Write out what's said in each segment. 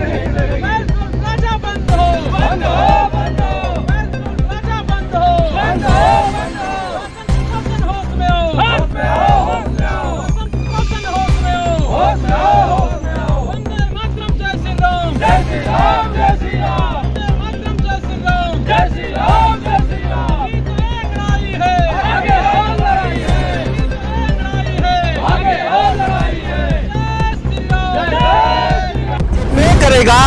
राजा बंद हो, बंद हो, बंद हो, राजा बंद हो, बंद हो, बंद हो। शासन होश में हो, होश में हो, होश में हो। शासन होश में हो, होश में हो, होश में हो। वंदे मातरम, जय श्री राम, जय श्री राम, जय श्री राम। वंदे मातरम, जय श्री राम, जय श्री राम, जय श्री राम। ईद एक लड़ाई है, आगे और लड़ाई है। ईद एक लड़ाई है, आगे और लड़ाई है। जय श्री राम, जय श्री राम। पे करेगा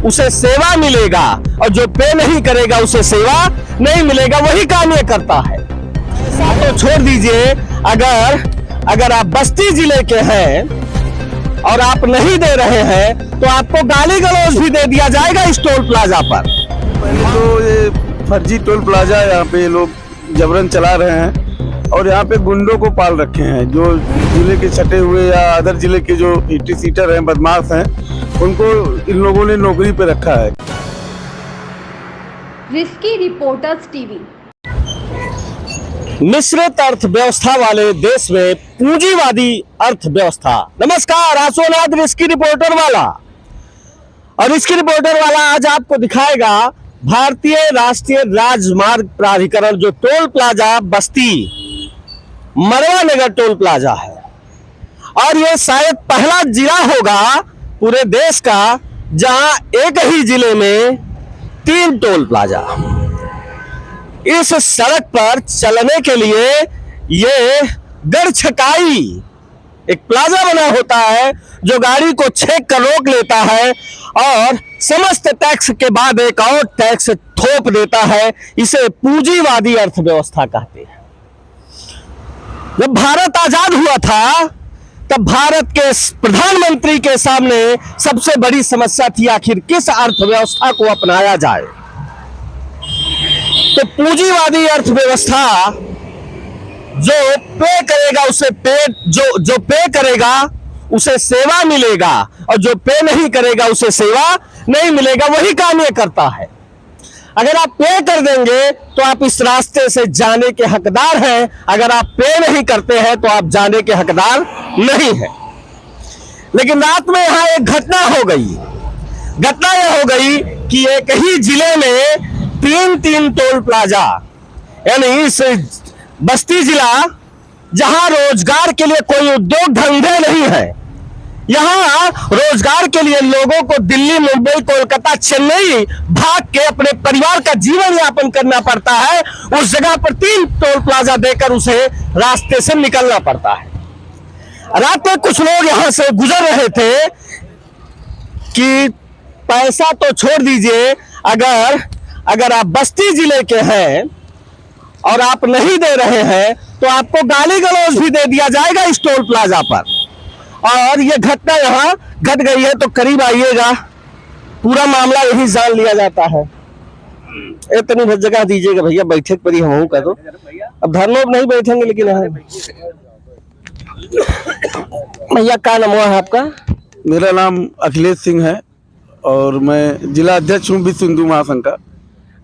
उसे सेवा मिलेगा और जो पे नहीं करेगा उसे सेवा नहीं मिलेगा, वही काम ये करता है। ऐसा तो छोड़ दीजिए, अगर आप बस्ती जिले के हैं और आप नहीं दे रहे हैं तो आपको गाली गलौज भी दे दिया जाएगा इस टोल प्लाजा पर। पहले तो ये फर्जी टोल प्लाजा यहाँ पे लोग जबरन चला रहे हैं और यहाँ पे गुंडों को पाल रखे हैं, जो जिले के छटे हुए या अदर जिले के जो हिट्टी सीटर हैं, बदमाश हैं, उनको इन लोगों ने नौकरी पे रखा है। Risky reporters TV. मिश्रित अर्थव्यवस्था वाले देश में पूंजीवादी अर्थव्यवस्था। नमस्कार, आसोनाथ रिस्की रिपोर्टर वाला। और रिस्की रिपोर्टर वाला आज आपको दिखाएगा भारतीय राष्ट्रीय राजमार्ग प्राधिकरण जो टोल प्लाजा बस्ती मरवा नगर टोल प्लाजा है, और ये शायद पहला जिला होगा पूरे देश का जहां एक ही जिले में 3 टोल प्लाजा। इस सड़क पर चलने के लिए ये गड़छकाई एक प्लाजा बना होता है जो गाड़ी को छेक कर रोक लेता है और समस्त टैक्स के बाद एक और टैक्स थोप देता है। इसे पूंजीवादी अर्थव्यवस्था कहते हैं। जब भारत आजाद हुआ था तब भारत के प्रधानमंत्री के सामने सबसे बड़ी समस्या थी आखिर किस अर्थव्यवस्था को अपनाया जाए। तो पूंजीवादी अर्थव्यवस्था जो पे करेगा उसे जो पे करेगा उसे सेवा मिलेगा और जो पे नहीं करेगा उसे सेवा नहीं मिलेगा, वही काम ये करता है। अगर आप पे कर देंगे तो आप इस रास्ते से जाने के हकदार हैं, अगर आप पे नहीं करते हैं तो आप जाने के हकदार नहीं हैं। लेकिन रात में यहां एक घटना हो गई। घटना यह हो गई कि एक ही जिले में 3 टोल प्लाजा, यानी इस बस्ती जिला जहां रोजगार के लिए कोई उद्योग धंधे नहीं है, यहां रोजगार के लिए लोगों को दिल्ली, मुंबई, कोलकाता, चेन्नई भाग के अपने परिवार का जीवन यापन करना पड़ता है। उस जगह पर 3 टोल प्लाजा देकर उसे रास्ते से निकलना पड़ता है। रात में कुछ लोग यहां से गुजर रहे थे कि पैसा तो छोड़ दीजिए, अगर आप बस्ती जिले के हैं और आप नहीं दे रहे हैं तो आपको गाली गलौज भी दे दिया जाएगा इस टोल प्लाजा पर। और ये घटना यहाँ घट गई है, तो करीब आइएगा, पूरा मामला यही जान लिया जाता है। इतनी भर जगह दीजिएगा भैया, बैठक पर ही हम का तो अब धरनों नहीं बैठेंगे, लेकिन हाँ भैया क्या नाम हुआ है आपका? मेरा नाम अखिलेश सिंह है और मैं जिला अध्यक्ष हूँ विश्व हिंदू महासंघ का।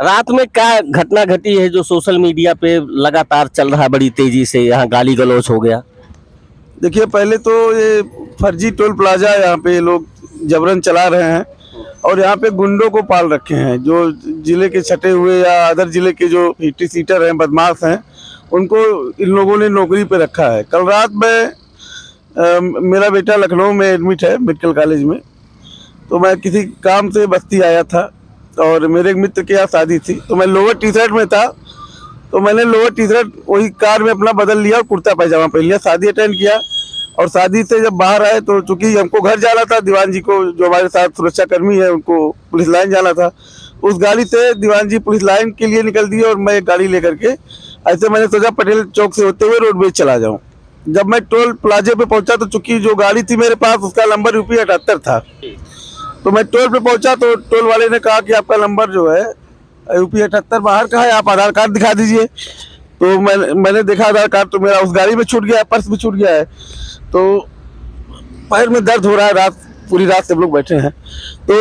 रात में क्या घटना घटी है जो सोशल मीडिया पे लगातार चल रहा है बड़ी तेजी से, यहाँ गाली गलौज हो गया? देखिए, पहले तो ये फर्जी टोल प्लाजा यहाँ पे लोग जबरन चला रहे हैं और यहाँ पे गुंडों को पाल रखे हैं, जो जिले के छटे हुए या अदर जिले के जो हिट्टी सीटर हैं, बदमाश हैं, उनको इन लोगों ने नौकरी पे रखा है। कल रात में मेरा बेटा लखनऊ में एडमिट है मेडिकल कॉलेज में, तो मैं किसी काम से बस्ती आया था और मेरे एक मित्र के यहाँ शादी थी, तो मैं लोअर टी शर्ट में था, तो मैंने लोअर टी शर्ट वही कार में अपना बदल लिया और कुर्ता पैजामा पहन लिया। शादी अटेंड किया और शादी से जब बाहर आए तो चूंकि हमको घर जाना था, दीवान जी को जो हमारे साथ सुरक्षा कर्मी है उनको पुलिस लाइन जाना था, उस गाड़ी से दीवान जी पुलिस लाइन के लिए निकल दिए और मैं एक गाड़ी लेकर के ऐसे मैंने सोचा पटेल चौक से होते हुए रोडवेज चला जाऊँ। जब मैं टोल प्लाजे पे पहुंचा तो चूंकि जो गाड़ी थी मेरे पास उसका नंबर यूपी 78 था, तो मैं टोल पे पहुंचा तो टोल वाले ने कहा कि आपका नंबर जो है यूपी 78 बाहर का है, आप आधार कार्ड दिखा दीजिए। तो मैंने देखा आधार कार्ड, तो मेरा उस गाड़ी में छूट गया है, पर्स भी छूट गया है, तो पैर में दर्द हो रहा है, रात पूरी रात सब लोग बैठे हैं। तो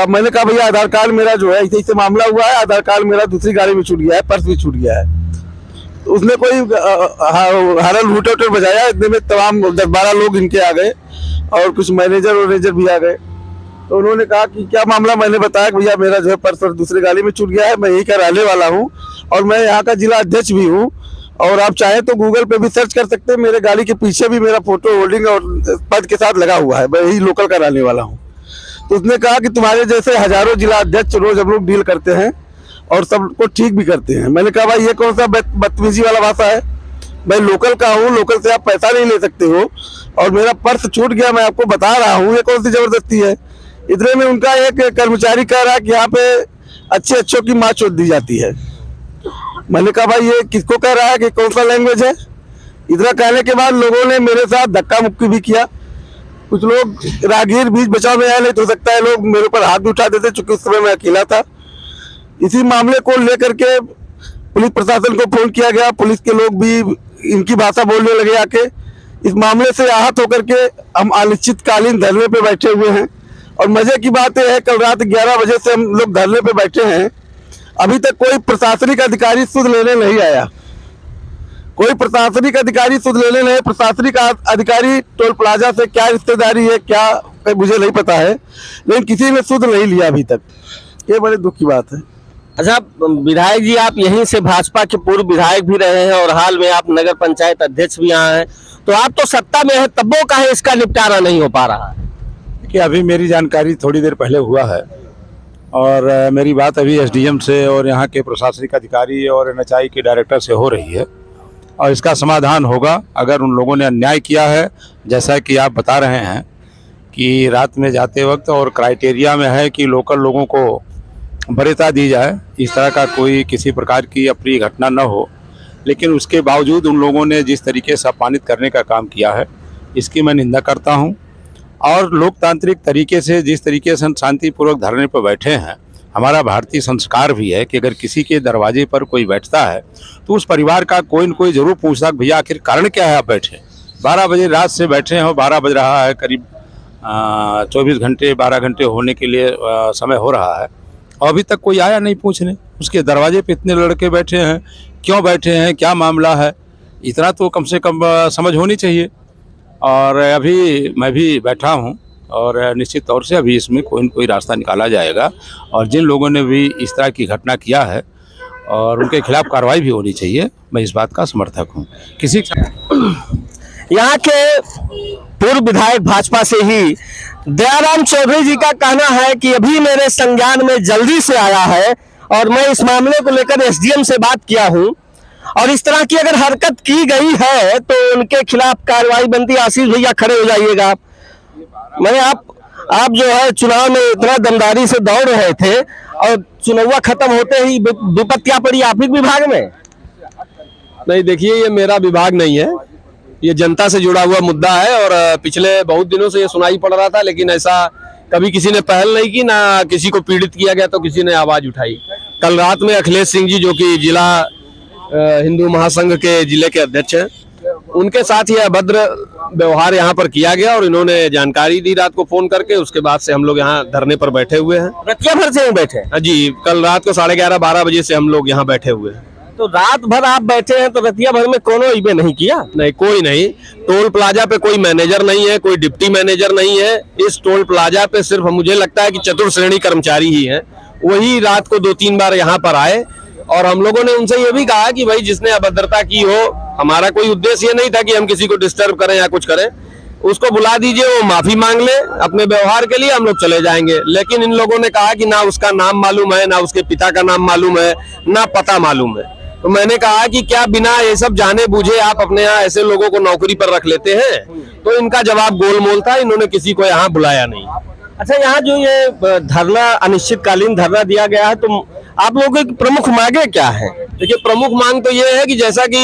मैंने कहा भैया आधार कार्ड मेरा जो है ऐसे मामला हुआ है, आधार कार्ड मेरा दूसरी गाड़ी में छूट गया है, पर्स भी छूट गया है। तो उसने कोई हरल हुटर बजाया, इतने में तमाम 10-12 लोग इनके आ गए और कुछ मैनेजर भी आ गए। तो उन्होंने कहा कि क्या मामला। मैंने बताया कि भैया मेरा जो है पर्स दूसरी गाड़ी में छूट गया है, मैं यहीं का रहने वाला हूँ और मैं यहाँ का जिला अध्यक्ष भी हूँ, और आप चाहें तो गूगल पे भी सर्च कर सकते हैं, मेरे गाड़ी के पीछे भी मेरा फोटो होल्डिंग और पद के साथ लगा हुआ है, मैं यही लोकल का रहने वाला हूँ। तो उसने कहा कि तुम्हारे जैसे हजारों जिला अध्यक्ष रोज हम लोग डील करते हैं और सबको ठीक भी करते हैं। मैंने कहा भाई ये कौन सा बदतमीजी वाला भाषा है, मैं लोकल का हूँ, लोकल से आप पैसा नहीं ले सकते हो, और मेरा पर्स छूट गया मैं आपको बता रहा हूँ, ये कौन सी जबरदस्ती है। इतने में उनका एक कर्मचारी कह रहा है कि यहाँ पे अच्छों की माँ चोद दी जाती है। मैंने कहा भाई ये किसको कह रहा है, कि कौन सा लैंग्वेज है। इतना कहने के बाद लोगों ने मेरे साथ धक्का मुक्की भी किया। कुछ लोग राहगीर बीच बचाव में आए, नहीं तो हो सकता है लोग मेरे ऊपर हाथ भी उठा देते, चूंकि उस समय मैं अकेला था। इसी मामले को लेकर के पुलिस प्रशासन को फोन किया गया, पुलिस के लोग भी इनकी भाषा बोलने लगे आके। इस मामले से आहत होकर के हम अनिश्चितकालीन धरने पे बैठे हुए हैं, और मजे की बात यह है कल रात 11 बजे से हम लोग धरने पे बैठे हैं, अभी तक कोई प्रशासनिक अधिकारी सुध लेने नहीं आया। कोई प्रशासनिक अधिकारी सुध लेने नहीं। प्रशासनिक अधिकारी टोल प्लाजा से क्या रिश्तेदारी है क्या मुझे नहीं पता है, लेकिन किसी ने सुध नहीं लिया अभी तक। ये बड़े दुख की बात है। अच्छा विधायक जी, आप यहीं से भाजपा के पूर्व विधायक भी रहे हैं और हाल में आप नगर पंचायत अध्यक्ष भी यहाँ हैं, तो आप तो सत्ता में है, तब्बों का है इसका निपटारा नहीं हो पा रहा है? कि अभी मेरी जानकारी थोड़ी देर पहले हुआ है, और मेरी बात अभी एसडीएम से और यहाँ के प्रशासनिक अधिकारी और एनएचआई के डायरेक्टर से हो रही है, और इसका समाधान होगा। अगर उन लोगों ने अन्याय किया है, जैसा कि आप बता रहे हैं कि रात में जाते वक्त और क्राइटेरिया में है कि लोकल लोगों को वरीयता दी जाए, इस तरह का कोई किसी प्रकार की अप्रिय घटना न हो, लेकिन उसके बावजूद उन लोगों ने जिस तरीके से अपमानित करने का काम किया है, इसकी मैं निंदा करता हूं। और लोकतांत्रिक तरीके से जिस तरीके से शांतिपूर्वक धरने पर बैठे हैं, हमारा भारतीय संस्कार भी है कि अगर किसी के दरवाजे पर कोई बैठता है तो उस परिवार का कोई न कोई जरूर पूछता है भैया आखिर कारण क्या है आप बैठे। 12 बजे रात से बैठे हैं और 12 बज रहा है, करीब 24 घंटे 12 घंटे होने के लिए समय हो रहा है, और अभी तक कोई आया नहीं पूछने। उसके दरवाजे पे इतने लड़के बैठे हैं, क्यों बैठे हैं, क्या मामला है, इतना तो कम से कम समझ होनी चाहिए। और अभी मैं भी बैठा हूं, और निश्चित तौर से अभी इसमें कोई न कोई रास्ता निकाला जाएगा, और जिन लोगों ने भी इस तरह की घटना किया है और उनके खिलाफ कार्रवाई भी होनी चाहिए, मैं इस बात का समर्थक हूँ। किसी यहाँ के पूर्व विधायक भाजपा से ही दयाराम चौधरी जी का कहना है कि अभी मेरे संज्ञान में जल्दी से आया है, और मैं इस मामले को लेकर एसडीएम से बात किया हूँ, और इस तरह की अगर हरकत की गई है तो उनके खिलाफ कार्रवाई बनती। आशीष भैया खड़े हो जाइएगा। मैंने आप जो है चुनाव में इतना दमदारी से दौड़ रहे थे, और चुनाव खत्म होते ही विपत्तियां पड़ी आप ही विभाग में। नहीं देखिए, ये मेरा विभाग नहीं है, ये जनता से जुड़ा हुआ मुद्दा है, और पिछले बहुत दिनों से ये सुनाई पड़ रहा था, लेकिन ऐसा कभी किसी ने पहल नहीं की, ना किसी को पीड़ित किया गया तो किसी ने आवाज उठाई। कल रात में अखिलेश सिंह जी, जो कि जिला हिंदू महासंघ के जिले के अध्यक्ष हैं, उनके साथ ये अभद्र व्यवहार यहाँ पर किया गया, और इन्होंने जानकारी दी रात को फोन करके। उसके बाद से हम लोग यहाँ धरने पर बैठे हुए हैं। रतिया भर से बैठे? जी, कल रात को 11:30-12 बजे से हम लोग यहाँ बैठे हुए हैं। तो रात भर आप बैठे हैं, तो रतिया भर में कोनो इबे नहीं किया? नहीं, कोई नहीं। टोल प्लाजा पे कोई मैनेजर नहीं है, कोई डिप्टी मैनेजर नहीं है। इस टोल प्लाजा पे सिर्फ मुझे लगता है कि चतुर्थ श्रेणी कर्मचारी ही हैं। वही रात को 2-3 बार यहाँ पर आए, और हम लोगों ने उनसे ये भी कहा कि भाई जिसने अभद्रता की हो, हमारा कोई उद्देश्य ये नहीं था कि हम किसी को डिस्टर्ब करें या कुछ करें, उसको बुला दीजिए, वो माफी मांग ले अपने व्यवहार के लिए, हम लोग चले जाएंगे। लेकिन इन लोगों ने कहा कि ना उसका नाम मालूम है, ना उसके पिता का नाम मालूम है, ना पता मालूम है। तो मैंने कहा कि क्या बिना ये सब जाने बूझे आप अपने यहाँ ऐसे लोगों को नौकरी पर रख लेते हैं? तो इनका जवाब गोलमोल था, इन्होंने किसी को यहाँ बुलाया नहीं। अच्छा, यहाँ जो ये धरना अनिश्चितकालीन धरना दिया गया है, तो आप लोगों की प्रमुख मांगे क्या है? देखिए, प्रमुख मांग तो ये है कि जैसा कि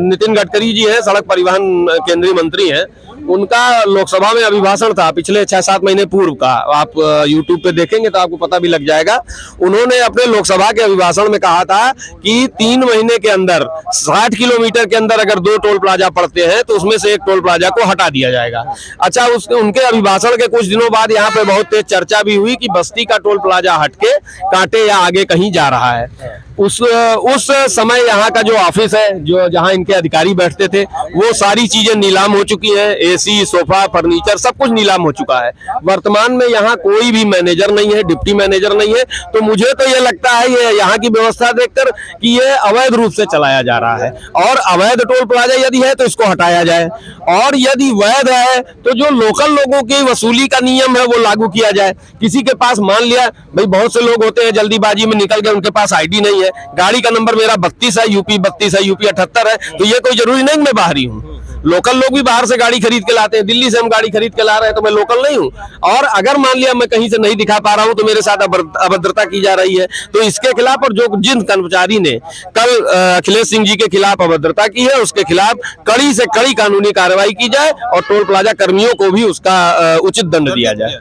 नितिन गडकरी जी हैं, सड़क परिवहन केंद्रीय मंत्री हैं, उनका लोकसभा में अभिभाषण था पिछले 6-7 महीने पूर्व का। आप यूट्यूब पे देखेंगे तो आपको पता भी लग जाएगा। उन्होंने अपने लोकसभा के अभिभाषण में कहा था कि 3 महीने के अंदर 60 किलोमीटर के अंदर अगर 2 टोल प्लाजा पड़ते हैं तो उसमें से एक टोल प्लाजा को हटा दिया जाएगा। अच्छा, उनके अभिभाषण के कुछ दिनों बाद यहाँ पे बहुत तेज चर्चा भी हुई कि बस्ती का टोल प्लाजा हटके कांटे या आगे कहीं जा रहा है। उस समय यहाँ का जो ऑफिस है, जो जहाँ इनके अधिकारी बैठते थे, वो सारी चीजें नीलाम हो चुकी हैं। एसी, सोफा, फर्नीचर सब कुछ नीलाम हो चुका है। वर्तमान में यहाँ कोई भी मैनेजर नहीं है, डिप्टी मैनेजर नहीं है। तो मुझे तो ये लगता है ये यहाँ की व्यवस्था देखकर कि ये अवैध रूप से चलाया जा रहा है, और अवैध टोल प्लाजा यदि है तो इसको हटाया जाए, और यदि वैध है तो जो लोकल लोगों की वसूली का नियम है वो लागू किया जाए। किसी के पास मान लिया भाई, बहुत से लोग होते हैं जल्दीबाजी में निकल गए, उनके पास आईडी नहीं है, गाड़ी का नंबर मेरा 32 है, यूपी 32 है, यूपी 78 है, तो ये कोई जरूरी नहीं मैं बाहरी हूँ। लोकल लोग भी बाहर से गाड़ी खरीद के लाते हैं, दिल्ली से हम गाड़ी खरीद के ला रहे हैं, तो मैं लोकल नहीं हूँ। और अगर मान लिया मैं कहीं से नहीं दिखा पा रहा हूँ तो मेरे साथ अभद्रता की जा रही है, तो इसके खिलाफ, और जो जिन कर्मचारी ने कल अखिलेश सिंह जी के खिलाफ अभद्रता की है, उसके खिलाफ कड़ी से कड़ी कानूनी कार्रवाई की जाए और टोल प्लाजा कर्मियों को भी उसका उचित दंड दिया जाए।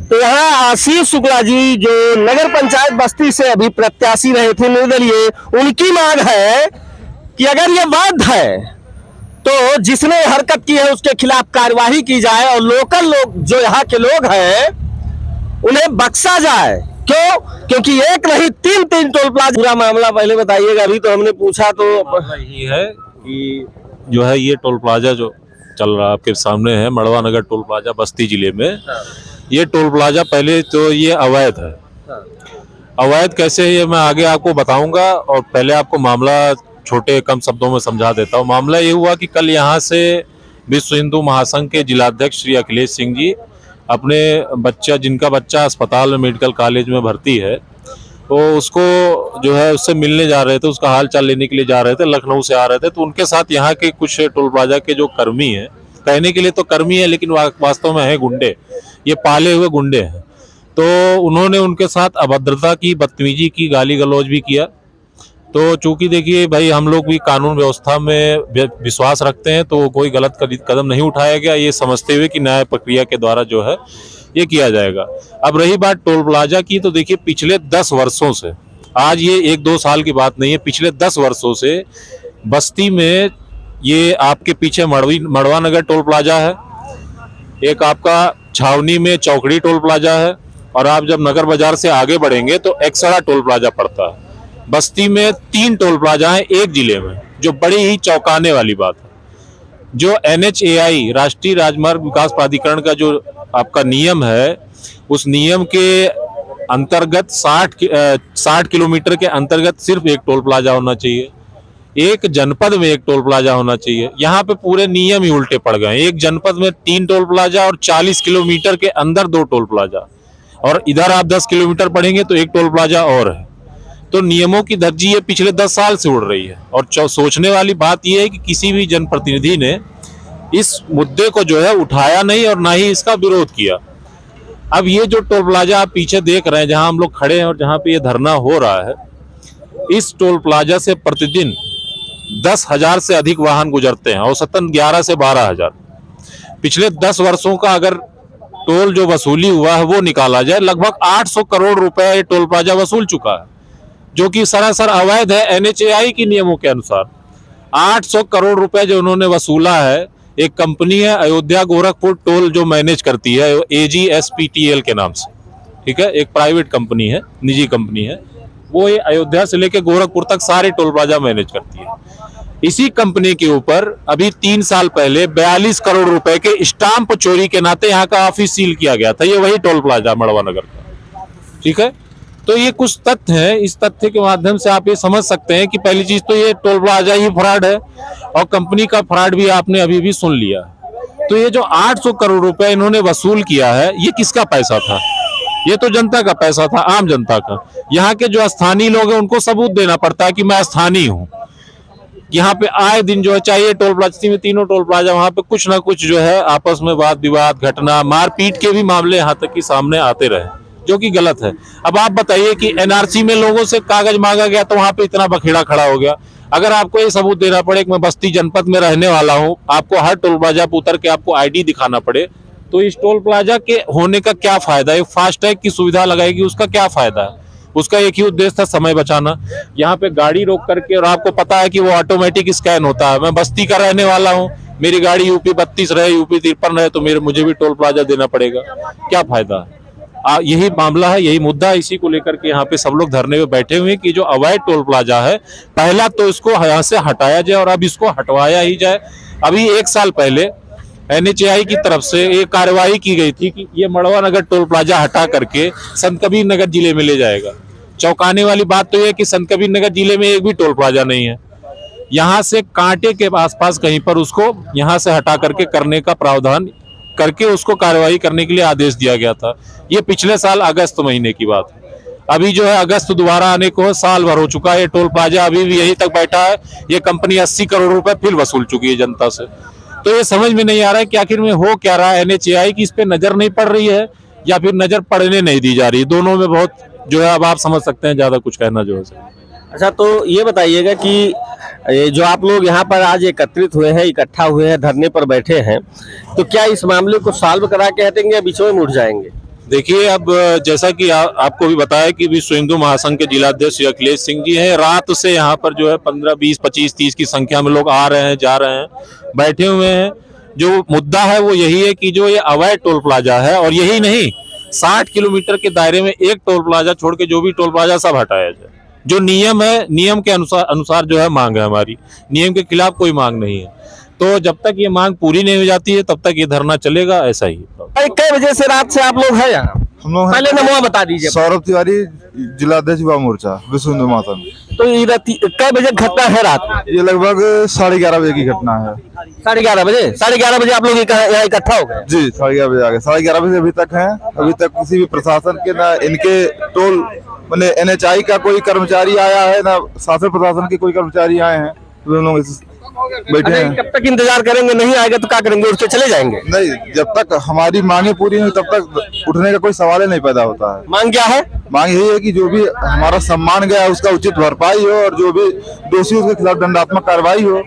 तो यहाँ आशीष शुक्ला जी जो नगर पंचायत बस्ती से अभी प्रत्याशी रहे थे निर्दलीय, उनकी मांग है कि अगर ये वैध है तो जिसने हरकत की है उसके खिलाफ कार्यवाही की जाए, और लोकल लोग जो यहाँ के लोग हैं उन्हें बख्शा जाए। क्यों? क्योंकि एक नहीं 3 टोल प्लाजा। पूरा मामला पहले बताइएगा, अभी तो हमने पूछा तो यही है कि जो है ये टोल प्लाजा जो चल रहा है आपके सामने है, मड़वा नगर टोल प्लाजा बस्ती जिले में। ये टोल प्लाजा पहले तो ये अवैध है। अवैध कैसे है ये मैं आगे आपको बताऊंगा, और पहले आपको मामला छोटे कम शब्दों में समझा देता हूँ। मामला ये हुआ कि कल यहाँ से विश्व हिंदू महासंघ के जिलाध्यक्ष श्री अखिलेश सिंह जी अपने बच्चा, जिनका बच्चा अस्पताल में मेडिकल कॉलेज में भर्ती है, तो उसको जो है उससे मिलने जा रहे थे, उसका हाल चाल लेने के लिए जा रहे थे, लखनऊ से आ रहे थे। तो उनके साथ यहाँ के कुछ टोल प्लाजा के जो कर्मी हैं, कहने के लिए तो कर्मी है लेकिन वास्तव में है गुंडे, ये पाले हुए गुंडे हैं। तो उन्होंने उनके साथ अभद्रता की, बदतमीजी की, गाली गलौज भी किया। तो चूंकि देखिए भाई, हम लोग भी कानून व्यवस्था में विश्वास रखते हैं, तो कोई गलत कदम नहीं उठाया गया, ये समझते हुए कि न्याय प्रक्रिया के द्वारा जो है ये किया जाएगा। अब रही बात टोल प्लाजा की, तो देखिए पिछले 10 वर्षों से, आज ये 1-2 साल की बात नहीं है, पिछले 10 वर्षों से बस्ती में ये आपके पीछे मड़वा नगर टोल प्लाजा है, एक आपका छावनी में चौकड़ी टोल प्लाजा है, और आप जब नगर बाजार से आगे बढ़ेंगे तो एक्सड़ा टोल प्लाजा पड़ता है। बस्ती में 3 टोल प्लाजा हैं एक जिले में, जो बड़ी ही चौंकाने वाली बात है। जो NHAI राष्ट्रीय राजमार्ग विकास प्राधिकरण का जो आपका नियम है, उस नियम के अंतर्गत 60 किलोमीटर के अंतर्गत सिर्फ एक टोल प्लाजा होना चाहिए, एक जनपद में एक टोल प्लाजा होना चाहिए। यहाँ पे पूरे नियम ही उल्टे पड़ गए। एक जनपद में 3 टोल प्लाजा और 40 किलोमीटर के अंदर 2 टोल प्लाजा, और इधर आप 10 किलोमीटर पढ़ेंगे तो एक टोल प्लाजा और है। तो नियमों की धज्जी ये पिछले 10 साल से उड़ रही है, और सोचने वाली बात यह है कि किसी भी जनप्रतिनिधि ने इस मुद्दे को जो है उठाया नहीं और ना ही इसका विरोध किया। अब ये जो टोल प्लाजा आप पीछे देख रहे हैं, जहां हम लोग खड़े हैं और जहां पे ये धरना हो रहा है, इस टोल प्लाजा से प्रतिदिन 10,000 से अधिक वाहन गुजरते हैं, औसतन 11 से 12,000। पिछले 10 वर्षों का अगर टोल जो वसूली हुआ है वो निकाला जाए, लगभग 800 करोड़ रुपए ये टोल प्लाजा वसूल चुका है, जो कि सरासर अवैध है NHAI के नियमों के अनुसार। 800 करोड़ रुपए जो उन्होंने वसूला है। एक कंपनी है अयोध्या गोरखपुर टोल जो मैनेज करती है, AGSPTL के नाम से, ठीक है, एक प्राइवेट कंपनी है, निजी कंपनी है, वो ये अयोध्या से लेकर गोरखपुर तक सारे टोल प्लाजा मैनेज करती है। इसी कंपनी के ऊपर अभी 3 साल पहले 42 करोड़ रुपए के स्टाम्प चोरी के नाते यहाँ का ऑफिस सील किया गया था। ये वही टोल प्लाजा मड़वा नगर का, ठीक है। तो ये कुछ तथ्य हैं, इस तथ्य के माध्यम से आप ये समझ सकते हैं कि पहली चीज तो ये टोल प्लाजा ही फ्रॉड है, और कंपनी का फ्रॉड भी आपने अभी भी सुन लिया। तो ये जो 800 करोड़ रुपए इन्होंने वसूल किया है, ये किसका पैसा था? ये तो जनता का पैसा था, आम जनता का। यहाँ के जो स्थानीय लोग हैं उनको सबूत देना पड़ता है कि मैं स्थानीय हूँ। यहाँ पे आए दिन जो है, चाहिए टोल प्लाजा में 3 टोल प्लाजा, वहां पे कुछ ना कुछ जो है आपस में वाद विवाद, घटना, मारपीट के भी मामले यहाँ तक कि सामने आते रहे, जो कि गलत है। अब आप बताइए कि NRC में लोगों से कागज मांगा गया तो वहां पे इतना बखेड़ा खड़ा हो गया। अगर आपको ये सबूत देना पड़े कि मैं बस्ती जनपद में रहने वाला हूँ, आपको हर टोल प्लाजा पर उतर के आपको ID दिखाना पड़े, तो इस टोल प्लाजा के होने का क्या फायदा है? फास्टैग की सुविधा लगाएगी, उसका क्या फायदा है? उसका एक ही उद्देश्य था, समय बचाना। यहाँ पे गाड़ी रोक करके, और आपको पता है कि वो ऑटोमेटिक स्कैन होता है। मैं बस्ती का रहने वाला हूँ, मेरी गाड़ी UP 32 रहे, UP 53 रहे, तो मुझे भी टोल प्लाजा देना पड़ेगा, क्या फायदा है? यही मामला है, यही मुद्दा है, इसी को लेकर के यहाँ पे सब लोग धरने पे बैठे हुए हैं कि जो अवैध टोल प्लाजा है पहला तो इसको यहाँ से हटाया जाए और अब इसको हटवाया ही जाए। अभी 1 साल पहले NHAI की तरफ से एक कार्रवाई की गई थी कि ये मड़वा नगर टोल प्लाजा हटा करके संत कबीर नगर जिले में ले जाएगा। चौंकाने वाली बात तो यह है कि संत कबीर नगर जिले में एक भी टोल प्लाजा नहीं है। यहाँ से कांटे के आसपास कहीं पर उसको यहाँ से हटा करके करने का प्रावधान करके उसको कार्रवाई करने के लिए आदेश दिया गया था। ये पिछले साल अगस्त महीने की बात है। अभी जो है अगस्त दोबारा आने को साल भर हो चुका है, ये टोल प्लाजा अभी भी यहीं तक बैठा है। ये कंपनी 80 करोड़ रुपए फिर वसूल चुकी है जनता से। तो ये समझ में नहीं आ रहा है कि आखिर में हो क्या रहा है। NHAI की इस पे नजर नहीं पड़ रही है या फिर नजर पड़ने नहीं दी जा रही। दोनों में बहुत जो है अब आप समझ सकते हैं, ज्यादा कुछ कहना जो है। अच्छा, तो ये बताइएगा कि जो आप लोग यहाँ पर आज एकत्रित हुए हैं, इकट्ठा हुए हैं, धरने पर बैठे हैं, तो क्या इस मामले को सॉल्व करा के हटेंगे या बीच में मुड़ जाएंगे? देखिए, अब जैसा कि आपको भी बताया कि विश्व हिंदू महासंघ के जिलाध्यक्ष अखिलेश सिंह जी हैं। रात से यहाँ पर जो है 15, 20, 25, 30 की संख्या में लोग आ रहे हैं, जा रहे हैं, बैठे हुए हैं। जो मुद्दा है वो यही है कि जो ये अवैध टोल प्लाजा है, और यही नहीं 60 किलोमीटर के दायरे में एक टोल प्लाजा छोड़ के जो भी टोल प्लाजा सब हटाया जाए। जो नियम है, नियम के अनुसार जो है मांग है हमारी, नियम के खिलाफ कोई मांग नहीं है। तो जब तक ये मांग पूरी नहीं हो जाती है तब तक ये धरना चलेगा, ऐसा ही। कई बजे से रात से आप लोग हैं यहाँ? हम लोग पहले नमूना बता दीजिए। सौरभ तिवारी, जिलाध्यक्ष युवा मोर्चा, विश्व हिंदू महासंघ। तो ये कई बजे घटना है रात में? ये लगभग 11:30 बजे की घटना है। 11:30 बजे? 11:30 बजे आप लोग यहाँ इकट्ठा हो गए? जी, 11:30 बजे आ गए। 11:30 बजे अभी तक हैं। अभी तक किसी भी प्रशासन के ना इनके टोल मैंने NHAI का कोई कर्मचारी आया है, ना शासन प्रशासन के कोई कर्मचारी आए हैं। तो हम लोग बैठे हैं। कब तक इंतजार करेंगे? नहीं आएगा तो क्या करेंगे? उठ के चले जाएंगे? नहीं, जब तक हमारी मांगे पूरी नहीं तब तक उठने का कोई सवाल ही नहीं पैदा होता है। मांग क्या है? मांग यही है कि जो भी हमारा सम्मान गया है उसका उचित भरपाई हो, और जो भी दोषी उसके खिलाफ दंडात्मक कार्रवाई हो।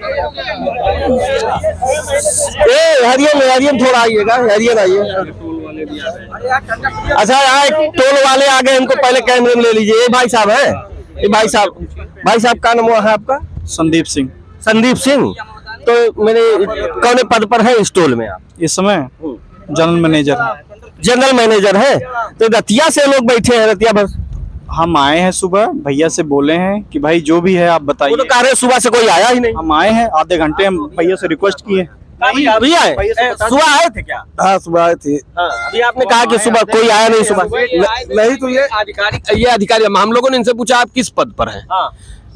हरियन थोड़ा आइएगा, हरियन आइए। अच्छा, यहाँ एक टोल वाले आ गए, इनको पहले कैमरे में ले लीजिए। ये भाई साहब है, ये भाई साहब का नाम है आपका? संदीप सिंह। संदीप सिंह, तो मेरे कौन पद पर है इस टोल में आप? इस समय जनरल मैनेजर। जनरल मैनेजर है। तो रतिया से लोग बैठे हैं, रतिया भर? हम आए हैं सुबह, भैया से बोले हैं कि भाई जो भी है आप बताइए। वो तो कह रहे हैं सुबह से कोई आया ही नहीं। हम आए हैं, आधे घंटे हम भैया से रिक्वेस्ट किए। अभी आए? सुबह आए थे क्या? हाँ, सुबह आए थे। अभी आपने कहा कि सुबह कोई आया नहीं। सुबह नहीं, तो ये अधिकारी हम लोगों ने इनसे पूछा आप किस पद पर हैं?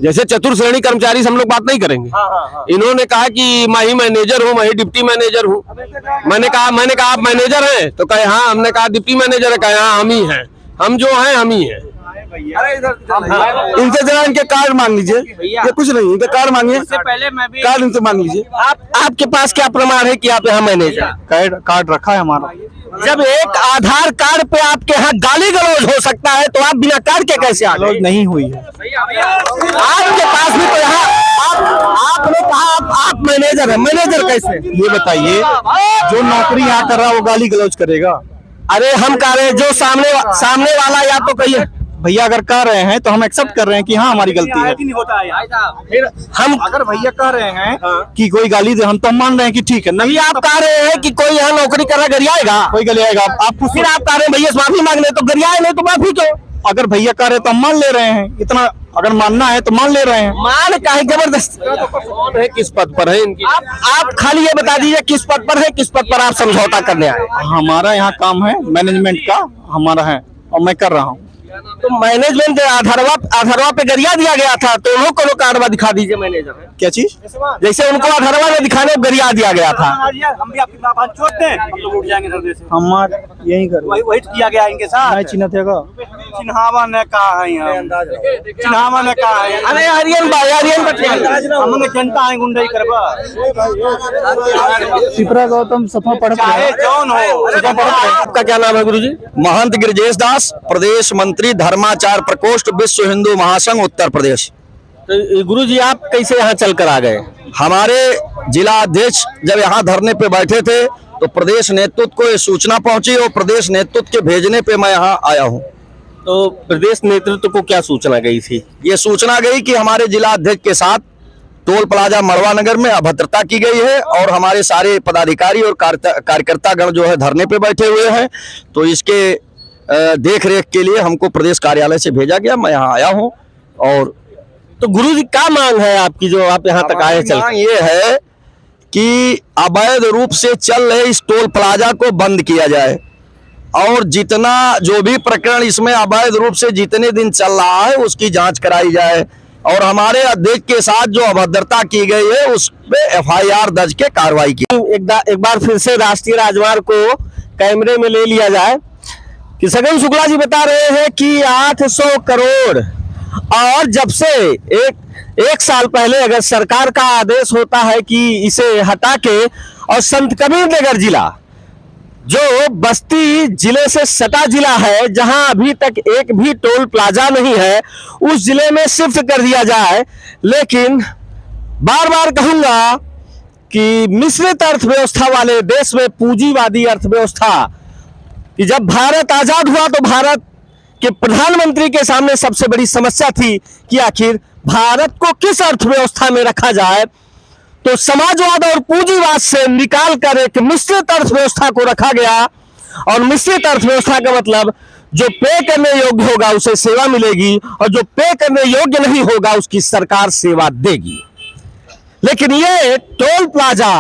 जैसे चतुर्थ श्रेणी कर्मचारी से हम लोग बात नहीं करेंगे। इन्होंने कहा कि मैं ही मैनेजर हूँ, मैं ही डिप्टी मैनेजर हूँ। मैंने कहा आप मैनेजर हैं? तो कहे हाँ। हमने कहा डिप्टी मैनेजर है? कहे हाँ हम ही हैं, हम जो हैं हम ही हैं। इनसे जरा इनके कार्ड मांग लीजिए। ये कुछ नहीं, इनके कार्ड मांगिए। पहले मैं भी कार्ड इनसे मांग लीजिए। आपके पास क्या प्रमाण है कि आप यहाँ मैनेजर? कार्ड रखा है हमारा। जब एक आधार कार्ड पे आपके यहाँ गाली गलौज हो सकता है तो आप बिना कार्ड के कैसे आ गए? नहीं हुई है। आपके पास भी तो यहाँ आपने कहा आप मैनेजर है, मैनेजर कैसे? ये बताइए, जो नौकरी यहाँ कर रहा है वो गाली गलौज करेगा? अरे हम कह रहे हैं जो सामने वाला, या तो कहिए भैया अगर कह रहे हैं तो हम एक्सेप्ट कर रहे हैं कि हाँ हमारी गलती है। फिर हम अगर भैया कह रहे हैं कि कोई गाली दे, हम तो मान रहे हैं कि ठीक है। नहीं, आप कह रहे हैं कि कोई यहाँ नौकरी कर रहा गरियाएगा? कोई गरियाएगा? आप फिर आप कह रहे हैं भैया माफी मांगने, तो गरियाए नहीं तो माफी क्यों? अगर भैया कह रहे तो हम मान ले रहे हैं। इतना अगर मानना है तो मान ले रहे हैं। मान काहे जबरदस्ती? कौन है, किस पद पर है इनकी? आप खाली ये बता दीजिए किस पद पर है, किस पद पर आप समझौता करने आए? हमारा यहाँ काम है मैनेजमेंट का, हमारा है और मैं कर रहा हूँ। तो मैनेजमेंट आधारवा पे गरिया दिया गया था, तो उन्होंने को कार्डवा दिखा दीजिए मैनेजर। क्या चीज? जैसे उनको आधारवा में दिखाने गरिया दिया गया था। हम भी आपकी बात छोड़ते हैं, हम लोग उठ जाएंगे धरने से। हमार यही कर वही तो किया गया इनके साथ। नहीं चिन्ह थे का चिन्हावा ने कहा है यहाँ, चिन्हावा ने कहा है। अरे हरियन हमने जनता है गुंडई करवा। शिप्रा गौतम सफा पढ़ चाहे जौन हो। आपका क्या नाम है गुरुजी? महंत गिरिजेश दास, प्रदेश मंत्री धर्माचार प्रकोष्ठ, विश्व हिंदू महासंघ, उत्तर प्रदेश। तो गुरुजी आप कैसे यहाँ चल कर आ गए? हमारे जिला अध्यक्ष जब यहाँ धरने पे बैठे थे तो प्रदेश नेतृत्व को ये सूचना पहुंची और प्रदेश नेतृत्व के भेजने पे मैं यहाँ आया हूँ। तो प्रदेश नेतृत्व को क्या सूचना गई थी? ये सूचना गई कि हमारे जिला अध्यक्ष के साथ टोल प्लाजा मड़वा नगर में अभद्रता की गई है और हमारे सारे पदाधिकारी और कार्यकर्तागण जो है धरने पे बैठे हुए हैं। तो इसके देख रेख के लिए हमको प्रदेश कार्यालय से भेजा गया। मैं यहाँ आया हूँ। और तो गुरुजी क्या मांग है आपकी जो आप यहाँ तक आए? चल मांग ये है कि अवैध रूप से चल रहे इस टोल प्लाजा को बंद किया जाए और जितना जो भी प्रकरण इसमें अवैध रूप से जितने दिन चल रहा है उसकी जांच कराई जाए और हमारे अध्यक्ष के साथ जो अभद्रता की गई है उस पे FIR दर्ज के कार्रवाई की। एक बार फिर से राष्ट्रीय राजमार्ग को कैमरे में ले लिया जाए कि सगन शुक्ला जी बता रहे हैं कि 800 करोड़ और जब से एक साल पहले अगर सरकार का आदेश होता है कि इसे हटा के और संत कबीर नगर जिला जो बस्ती जिले से सटा जिला है जहां अभी तक एक भी टोल प्लाजा नहीं है उस जिले में शिफ्ट कर दिया जाए। लेकिन बार बार कहूंगा कि मिश्रित अर्थव्यवस्था वाले देश में पूंजीवादी अर्थव्यवस्था कि जब भारत आजाद हुआ तो भारत के प्रधानमंत्री के सामने सबसे बड़ी समस्या थी कि आखिर भारत को किस अर्थव्यवस्था में रखा जाए। तो समाजवाद और पूंजीवाद से निकाल कर एक मिश्रित अर्थव्यवस्था को रखा गया और मिश्रित अर्थव्यवस्था का मतलब जो पे करने योग्य होगा उसे सेवा मिलेगी और जो पे करने योग्य नहीं होगा उसकी सरकार सेवा देगी। लेकिन ये टोल प्लाजा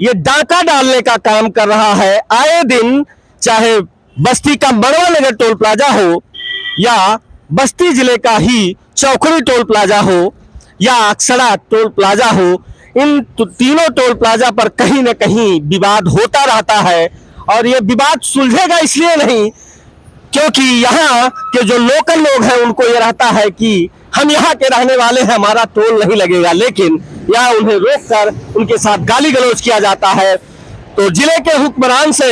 ये डाका डालने का काम कर रहा है आए दिन, चाहे बस्ती का मड़वा नगर टोल प्लाजा हो या बस्ती जिले का ही चौखड़ी टोल प्लाजा हो या अक्सड़ा टोल प्लाजा हो, इन तीनों टोल प्लाजा पर कहीं न कहीं विवाद होता रहता है। और ये विवाद सुलझेगा इसलिए नहीं क्योंकि यहाँ के जो लोकल लोग हैं उनको ये रहता है कि हम यहाँ के रहने वाले हैं, हमारा टोल नहीं लगेगा, लेकिन यहाँ उन्हें रोककर उनके साथ गाली गलौज किया जाता है। तो जिले के हुक्मरान से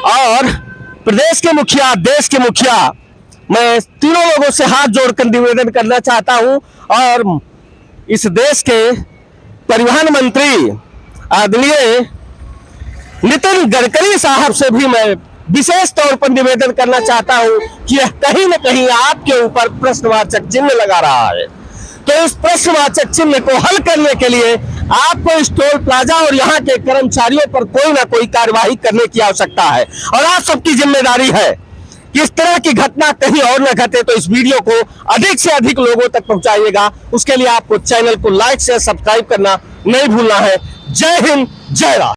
और प्रदेश के मुखिया, देश के मुखिया, मैं तीनों लोगों से हाथ जोड़कर निवेदन करना चाहता हूं और इस देश के परिवहन मंत्री आदरणीय नितिन गडकरी साहब से भी मैं विशेष तौर पर निवेदन करना चाहता हूं कि यह कहीं न कहीं आपके ऊपर प्रश्नवाचक चिन्ह लगा रहा है। तो इस प्रश्नवाचक चिन्ह को हल करने के लिए आपको इस टोल प्लाजा और यहाँ के कर्मचारियों पर कोई ना कोई कार्यवाही करने की आवश्यकता है और आप सबकी जिम्मेदारी है कि इस तरह की घटना कहीं और न घटे। तो इस वीडियो को अधिक से अधिक लोगों तक पहुंचाइएगा, उसके लिए आपको चैनल को लाइक से सब्सक्राइब करना नहीं भूलना है। जय हिंद, जय राम।